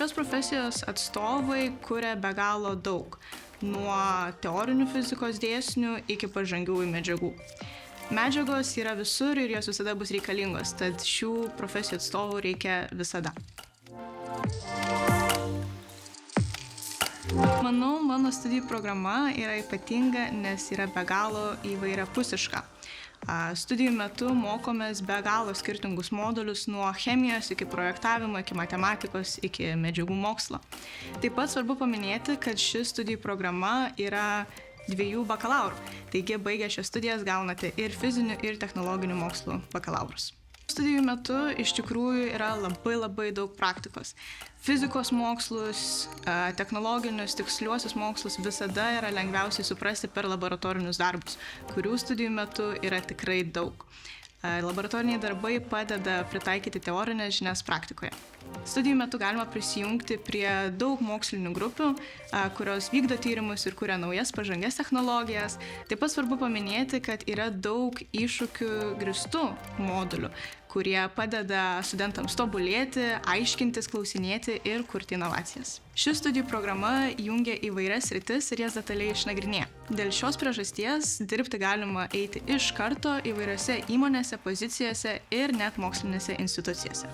Šios profesijos atstovai kuria be galo daug, nuo teorinių fizikos dėsnių iki pažangiųjų medžiagų. Medžiagos yra visur ir jos visada bus reikalingos, tad šių profesijų atstovų reikia visada. Manau, mano studijų programa yra ypatinga, nes yra be galo įvairiapusiška. Studijų metu mokomės be galo skirtingus modulius nuo chemijos iki projektavimo, iki matematikos, iki medžiagų mokslo. Taip pat svarbu paminėti, kad ši studijų programa yra 2 bakalaurų. Taigi, baigę šias studijas gaunate ir fizinių, ir technologinių mokslų bakalaurus. Studijų metu iš tikrųjų yra labai daug praktikos. Fizikos mokslus, technologinius, tiksliuosius mokslus visada yra lengviausiai suprasti per laboratorinius darbus, kurių studijų metu yra tikrai daug. Laboratoriniai darbai padeda pritaikyti teorinės žinias praktikoje. Studijų metu galima prisijungti prie daug mokslinių grupių, kurios vykdo tyrimus ir kuria naujas pažangias technologijas. Taip pat svarbu paminėti, kad yra daug iššūkių grįstų modulių, kurie padeda studentams tobulėti, aiškintis, klausinėti ir kurti inovacijas. Ši studijų programa jungia įvairias sritis ir jas detaliai išnagrinėja. Dėl šios priežasties dirbti galima eiti iš karto įvairiose įmonėse, pozicijose ir net mokslinėse institucijose.